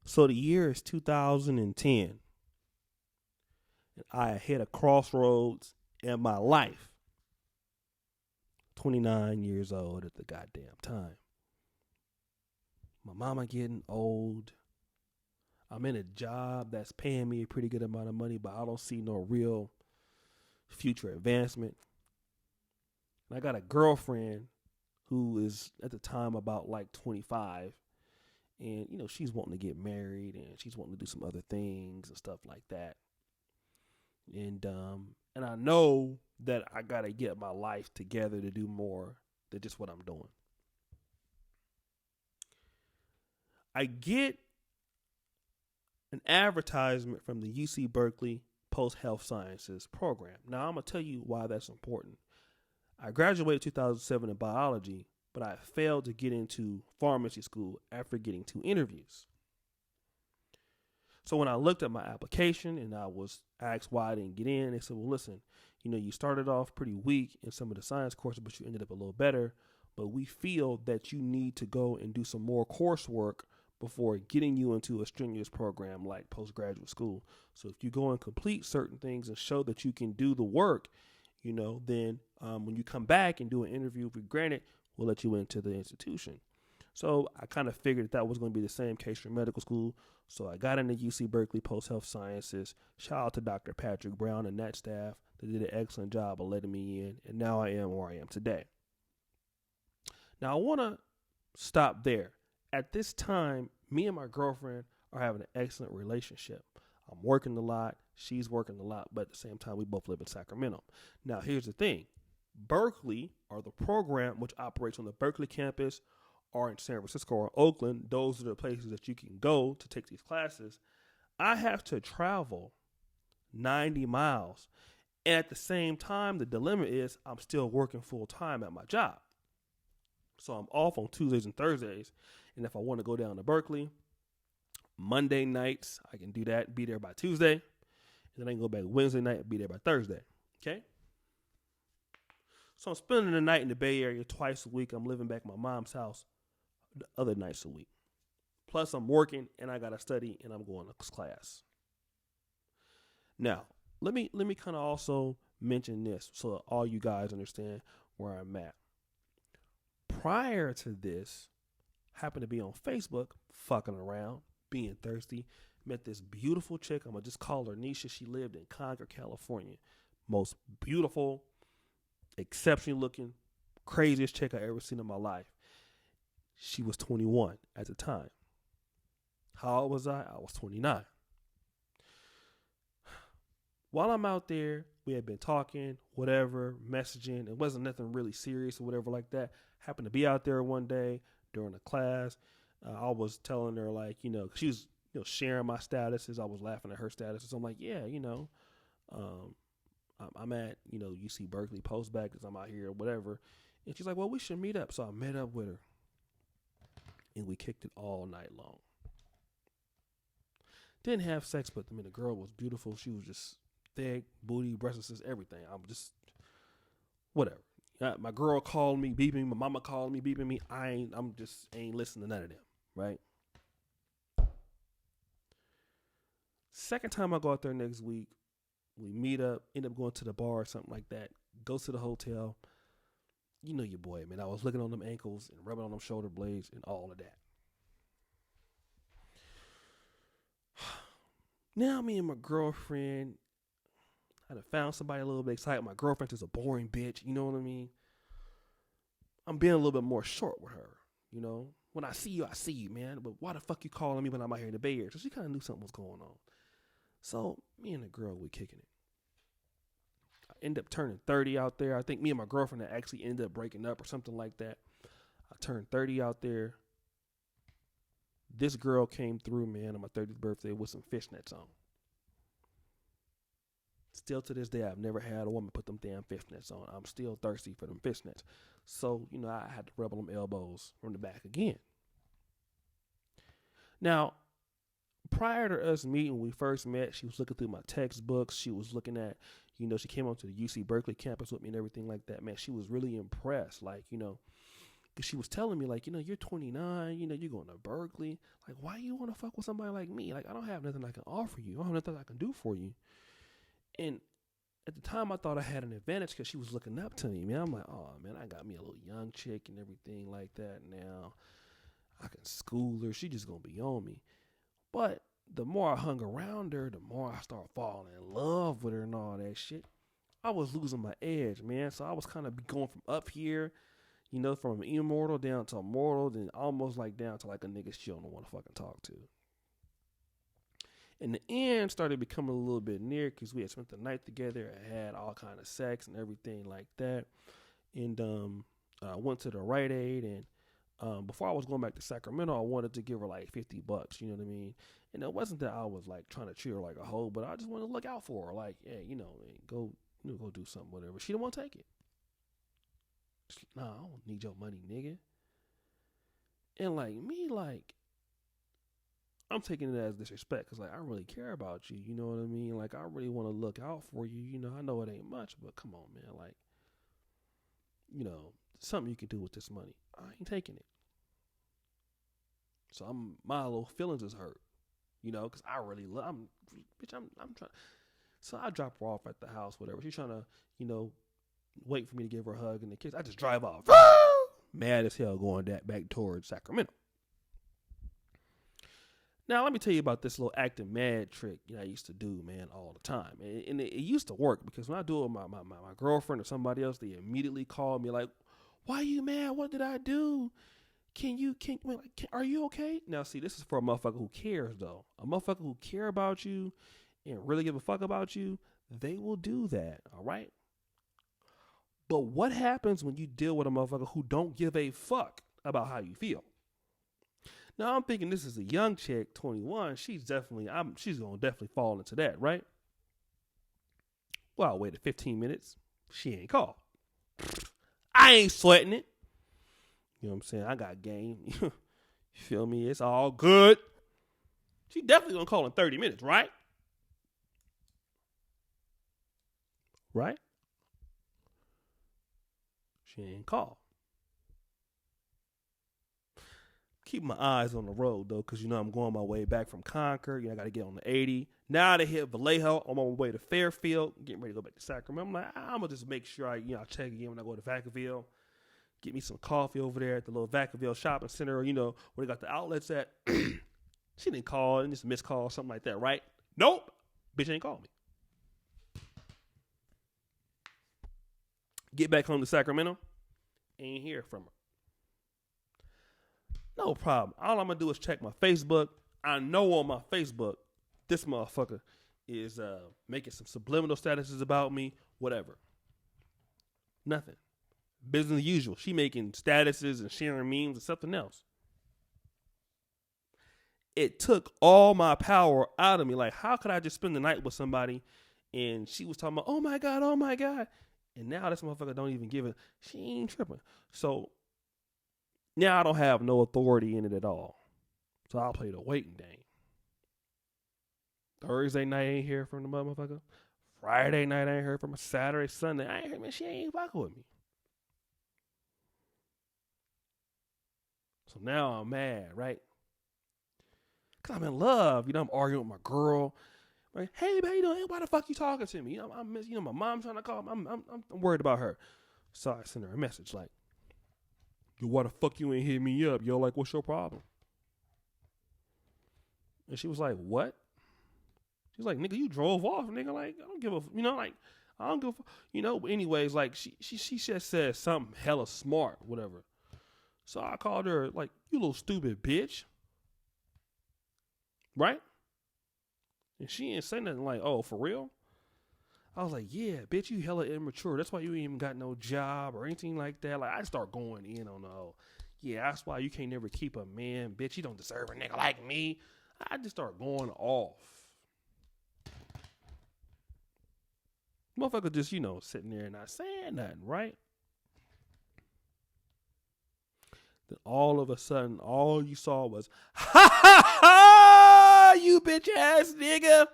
So the year is 2010, and I hit a crossroads in my life. 29 years old at the goddamn time. My mama getting old. I'm in a job that's paying me a pretty good amount of money, but I don't see no real future advancement. And I got a girlfriend who is at the time about like 25, and she's wanting to get married and she's wanting to do some other things and stuff like that. And I know that I gotta get my life together to do more than just what I'm doing. I get an advertisement from the UC Berkeley Post Health Sciences program. Now I'm gonna tell you why that's important. I graduated 2007 in biology, but I failed to get into pharmacy school after getting 2 interviews. So when I looked at my application and I was asked why I didn't get in, they said, well, listen, you started off pretty weak in some of the science courses, but you ended up a little better. But we feel that you need to go and do some more coursework before getting you into a strenuous program like postgraduate school. So if you go and complete certain things and show that you can do the work, then when you come back and do an interview, if we grant it, we'll let you into the institution. So I kind of figured that was going to be the same case for medical school. So I got into UC Berkeley Post Health Sciences. Shout out to Dr. Patrick Brown and that staff. They did an excellent job of letting me in. And now I am where I am today. Now I want to stop there. At this time, me and my girlfriend are having an excellent relationship. I'm working a lot. She's working a lot. But at the same time, we both live in Sacramento. Now, here's the thing. Berkeley, or the program which operates on the Berkeley campus, or in San Francisco or Oakland, those are the places that you can go to take these classes. I have to travel 90 miles. And at the same time, the dilemma is I'm still working full time at my job. So I'm off on Tuesdays and Thursdays. And if I want to go down to Berkeley, Monday nights, I can do that, be there by Tuesday. And then I can go back Wednesday night and be there by Thursday. Okay? So I'm spending the night in the Bay Area twice a week. I'm living back at my mom's house the other nights a week. Plus I'm working and I got to study and I'm going to class. Now, let me kind of also mention this so that all you guys understand where I'm at. Prior to this, happened to be on Facebook, fucking around, being thirsty, met this beautiful chick. I'm going to just call her Nisha. She lived in Concord, California. Most beautiful, exceptionally looking, craziest chick I ever seen in my life. She was 21 at the time. How old was I? I was 29. While I'm out there, we had been talking, whatever, messaging. It wasn't nothing really serious or whatever like that. Happened to be out there one day during a class. I was telling her, like, she was sharing my statuses. I was laughing at her statuses. I'm like, yeah, I'm at, UC Berkeley postback because I'm out here or whatever. And she's like, well, we should meet up. So I met up with her. And we kicked it all night long. Didn't have sex, but the girl was beautiful. She was just thick, booty, breasts, everything. I'm just, whatever. My girl called me, beeping me. My mama called me, beeping me. I'm just ain't listening to none of them, right? Second time I go out there next week, we meet up, end up going to the bar or something like that. Go to the hotel. You know your boy, man. I was looking on them ankles and rubbing on them shoulder blades and all of that. Now me and my girlfriend, I done found somebody a little bit excited. My girlfriend's just a boring bitch. You know what I mean? I'm being a little bit more short with her. When I see you, man. But why the fuck you calling me when I'm out here in the Bay Area? So she kind of knew something was going on. So me and the girl, we kicking it. I end up turning 30 out there. I think me and my girlfriend actually ended up breaking up or something like that. I turned 30 out there. This girl came through, man, on my 30th birthday with some fishnets on. Still to this day, I've never had a woman put them damn fishnets on. I'm still thirsty for them fishnets. So, I had to rub on them elbows from the back again. Now, prior to us meeting, when we first met, she was looking through my textbooks. She was looking at, she came onto the UC Berkeley campus with me and everything like that. Man, she was really impressed. Like, Because she was telling me, like, you're 29, you're going to Berkeley. Like, why you want to fuck with somebody like me? Like, I don't have nothing I can offer you. I don't have nothing I can do for you. And at the time, I thought I had an advantage because she was looking up to me, man. I'm like, oh, man, I got me a little young chick and everything like that now. I can school her. She just going to be on me. But the more I hung around her, the more I started falling in love with her and all that shit. I was losing my edge, man. So I was kind of going from up here, from immortal down to mortal, then almost like down to like a nigga she don't want to fucking talk to. And the end started becoming a little bit near because we had spent the night together and had all kind of sex and everything like that. And I went to the Rite Aid, and before I was going back to Sacramento, I wanted to give her like $50, you know what I mean? And it wasn't that I was like trying to treat her like a hoe, but I just wanted to look out for her. Like, yeah, go do something, whatever. She didn't want to take it. Nah, I don't need your money, nigga. And like me, like, I'm taking it as disrespect because, like, I really care about you. You know what I mean? Like, I really want to look out for you. I know it ain't much, but come on, man. Like, something you can do with this money. I ain't taking it. So my little feelings is hurt, because I really love, I'm trying. So I drop her off at the house, whatever. She's trying to, wait for me to give her a hug and a kiss. I just drive off. Mad as hell going back towards Sacramento. Now, let me tell you about this little acting mad trick I used to do, man, all the time. And it used to work because when I do it with my girlfriend or somebody else, they immediately call me like, why are you mad? What did I do? Are you okay? Now, see, this is for a motherfucker who cares, though. A motherfucker who care about you and really give a fuck about you, they will do that, all right? But what happens when you deal with a motherfucker who don't give a fuck about how you feel? Now, I'm thinking this is a young chick, 21. She's going to definitely fall into that, right? Well, I waited 15 minutes. She ain't called. I ain't sweating it. You know what I'm saying? I got game. You feel me? It's all good. She definitely going to call in 30 minutes, right? Right? She ain't called. Keep my eyes on the road, though, because, I'm going my way back from Concord. I got to get on the 80. Now they hit Vallejo. I'm on my way to Fairfield. Getting ready to go back to Sacramento. I'm like, I'm going to just make sure I check again when I go to Vacaville. Get me some coffee over there at the little Vacaville shopping center, where they got the outlets at. She didn't call, and just missed call, something like that, right? Nope. Bitch ain't called me. Get back home to Sacramento. Ain't hear from her. No problem. All I'm going to do is check my Facebook. I know on my Facebook, this motherfucker is making some subliminal statuses about me, whatever. Nothing. Business as usual. She making statuses and sharing memes and something else. It took all my power out of me. Like, how could I just spend the night with somebody and she was talking about, oh my God. And now this motherfucker don't even give it. She ain't tripping. So now I don't have no authority in it at all. So I'll play the waiting game. Thursday night ain't hear from the motherfucker. Friday night I ain't heard from her. Saturday, Sunday, I ain't heard, man, she ain't fucking with me. So now I'm mad, right? Because I'm in love. I'm arguing with my girl. Like, hey, baby, how you doing? Hey, why the fuck you talking to me? I'm my mom trying to call. I'm worried about her. So I send her a message like, yo, why the fuck you ain't hit me up? Yo, like, what's your problem? And she was like, what? She's like, nigga, you drove off, nigga. Like, I don't give a, I don't give a, but anyways, like, she just said something hella smart, whatever. So I called her, like, you little stupid bitch. Right? And she ain't say nothing like, oh, for real? I was like, yeah, bitch, you hella immature. That's why you ain't even got no job or anything like that. Like, I start going in on the whole, yeah, that's why you can't never keep a man, bitch. You don't deserve a nigga like me. I just start going off. Motherfucker just, sitting there and not saying nothing, right? Then all of a sudden, all you saw was, ha ha ha, you bitch ass nigga.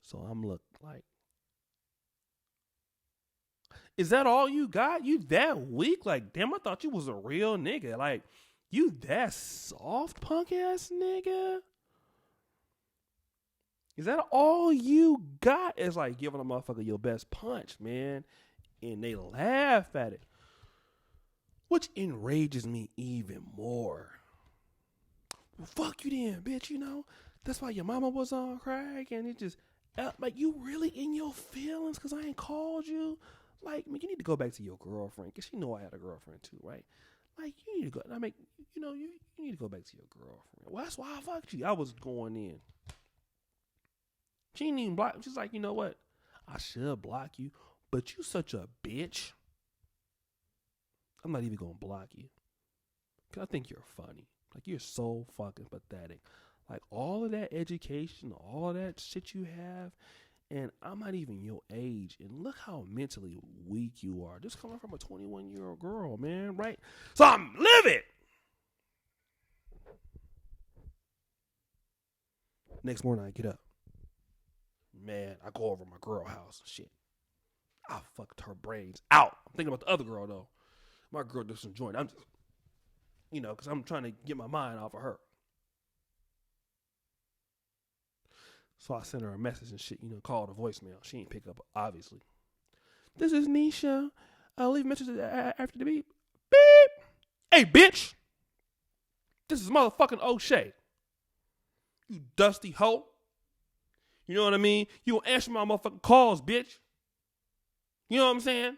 So I'm like, Is that all you got? You that weak? Like, damn, I thought you was a real nigga. Like, you that soft punk ass nigga? Is that all you got? It's like giving a motherfucker your best punch, man. And they laugh at it. Which enrages me even more. Well, fuck you then, bitch, you know? That's why your mama was on crack and it just, like, you really in your feelings because I ain't called you? Like, man, you need to go back to your girlfriend because you know I had a girlfriend too, right? Like, you need to go, I mean, you know, you need to go back to your girlfriend. Well, that's why I fucked you. I was going in. She didn't even block. She's like, you know what? I should block you, but you such a bitch. I'm not even going to block you. Because I think you're funny. Like, you're so fucking pathetic. Like, all of that education, all of that shit you have, and I'm not even your age. And look how mentally weak you are. Just coming from a 21-year-old girl, man, right? So I'm livid. Next morning, I get up. Man, I go over to my girl house and shit. I fucked her brains out. I'm thinking about the other girl, though. My girl does some joint. I'm just, you know, because I'm trying to get my mind off of her. So I sent her a message and shit, you know, called a voicemail. She ain't pick up, obviously. This is Nisha. I'll leave messages after the beep. Beep. Hey, bitch. This is motherfucking Oshay. You dusty hoe. You know what I mean? You don't answer my motherfucking calls, bitch. You know what I'm saying?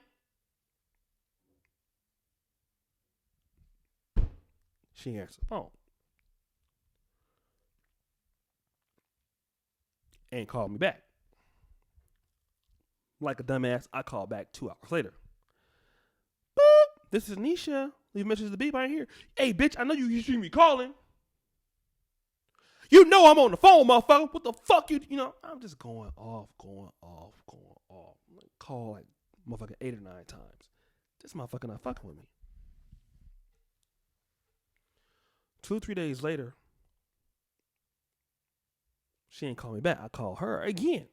She answered the phone. And called me back. Like a dumbass, I called back 2 hours later. Boop. This is Nisha. Leave a message to the beep. I ain't here. Hey, bitch, I know you see me calling. You know I'm on the phone, motherfucker. What the fuck you know? I'm just going off. Like, call like motherfucking 8 or 9 times. This motherfucker not fucking with me. 2 or 3 days later, she ain't call me back. I call her again.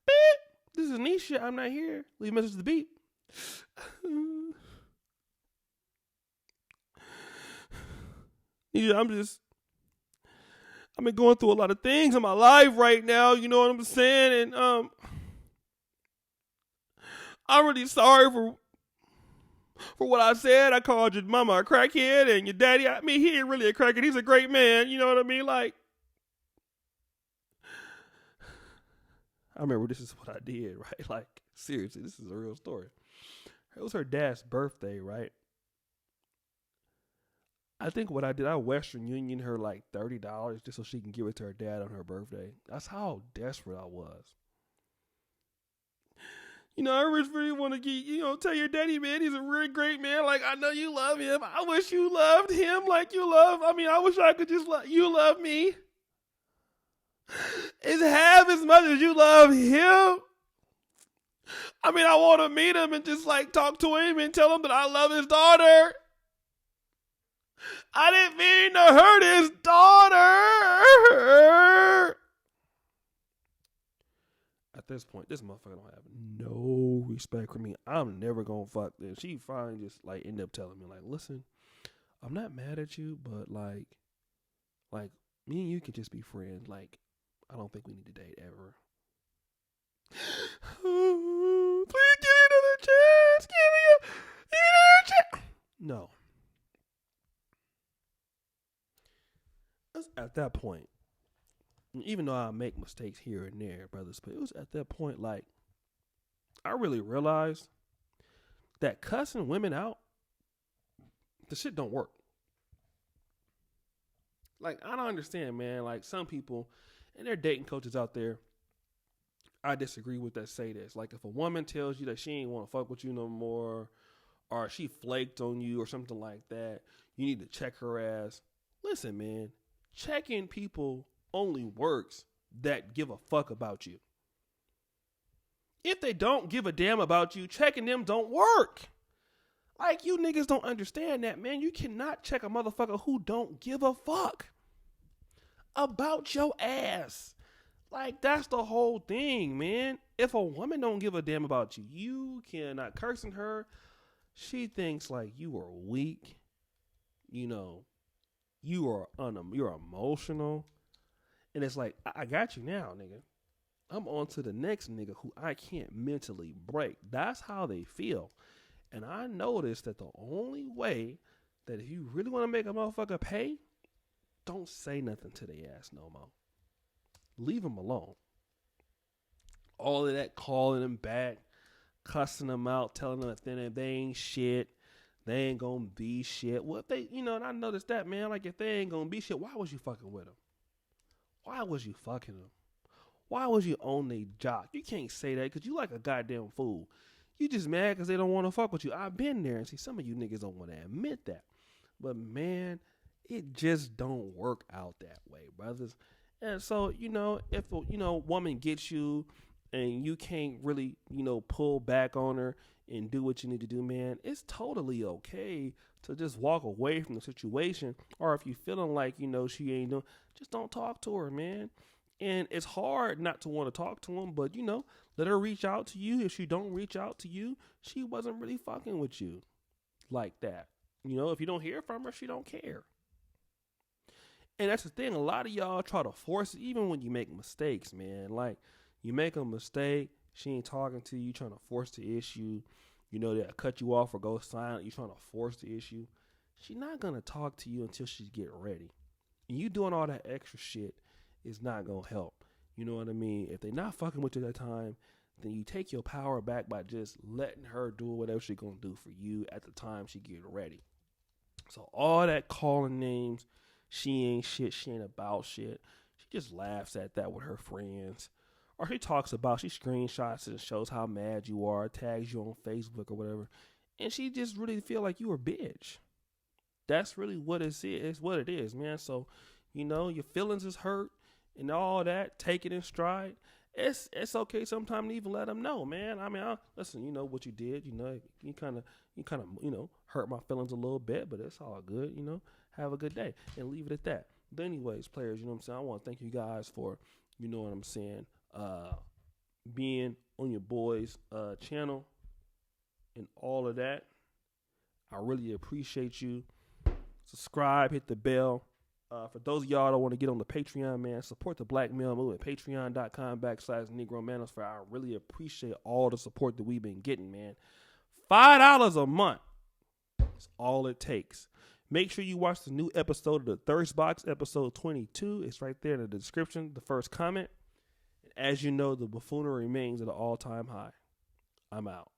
Beep. This is Nisha. I'm not here. Leave a message to the beep. Nisha, I've been going through a lot of things in my life right now. You know what I'm saying? And I'm really sorry for what I said. I called your mama a crackhead and your daddy, I mean, he ain't really a crackhead. He's a great man. You know what I mean? Like, I remember this is what I did, right? Like, seriously, this is a real story. It was her dad's birthday, right? I think what I did, I Western Union her like $30 just so she can give it to her dad on her birthday. That's how desperate I was. You know, I really want to get, you know, tell your daddy, man, he's a really great man. Like, I know you love him. I wish you loved him like you love. I mean, I wish I could just you love me. It's half as much as you love him. I mean, I want to meet him and just like talk to him and tell him that I love his daughter. I didn't mean to hurt his daughter. At this point, this motherfucker don't have no respect for me. I'm never gonna fuck this. She finally just like ended up telling me, like, listen, I'm not mad at you, but like me and you can just be friends. Like, I don't think we need to date ever. Please give me another chance. Give me another chance. No. At that point, even though I make mistakes here and there, brothers, but it was at that point, like, I really realized that cussing women out, the shit don't work. Like, I don't understand, man. Like, some people, and there are dating coaches out there, I disagree with that say this. Like, if a woman tells you that she ain't want to fuck with you no more, or she flaked on you or something like that, you need to check her ass. Listen, man, checking people only works that give a fuck about you. If they don't give a damn about you, checking them don't work. Like, you niggas don't understand that, man. You cannot check a motherfucker who don't give a fuck about your ass. Like, that's the whole thing, man. If a woman don't give a damn about you, you cannot cursing her. She thinks like you are weak. You know, you're emotional. And it's like, I got you now, nigga. I'm on to the next nigga who I can't mentally break. That's how they feel. And I noticed that the only way that if you really want to make a motherfucker pay, don't say nothing to their ass no more. Leave them alone. All of that calling them back, cussing them out, telling them that they ain't shit, they ain't gonna be shit. Well, if they, and I noticed that, man, like if they ain't gonna be shit, why was you fucking with them? Why was you fucking them? Why was you on their jock? You can't say that because you like a goddamn fool. You just mad because they don't want to fuck with you. I've been there, and see, some of you niggas don't want to admit that. But, man, it just don't work out that way, brothers. And so, if a, woman gets you and you can't really, pull back on her and do what you need to do, man, it's totally okay to just walk away from the situation. Or if you're feeling like, she ain't doing, just don't talk to her, man. And it's hard not to want to talk to him, but, let her reach out to you. If she don't reach out to you, she wasn't really fucking with you like that. If you don't hear from her, she don't care. And that's the thing. A lot of y'all try to force it, even when you make mistakes, man. Like, you make a mistake, she ain't talking to you, trying to force the issue. They'll cut you off or go silent. You trying to force the issue. She's not going to talk to you until she get ready. And you doing all that extra shit is not going to help. You know what I mean? If they're not fucking with you at that time, then you take your power back by just letting her do whatever she's going to do for you at the time she get ready. So all that calling names, she ain't shit, she ain't about shit. She just laughs at that with her friends. Or she screenshots it and shows how mad you are, tags you on Facebook or whatever. And she just really feel like you a bitch. That's really what it is, man. So, your feelings is hurt and all that. Take it in stride. It's okay sometimes to even let them know, man. I mean, listen, what you did, you kind of, hurt my feelings a little bit, but it's all good, have a good day and leave it at that. But anyways, players, you know what I'm saying? I want to thank you guys for, being on your boys' channel and all of that. I really appreciate you. Subscribe, hit the bell. For those of y'all that want to get on the Patreon, man, support the Black Male Movement. Patreon.com/Negro Manosphere. I really appreciate all the support that we've been getting, man. $5 a month. That's all it takes. Make sure you watch the new episode of the Thirst Box, episode 22. It's right there in the description, the first comment. And as you know, the buffoonery remains at an all-time high. I'm out.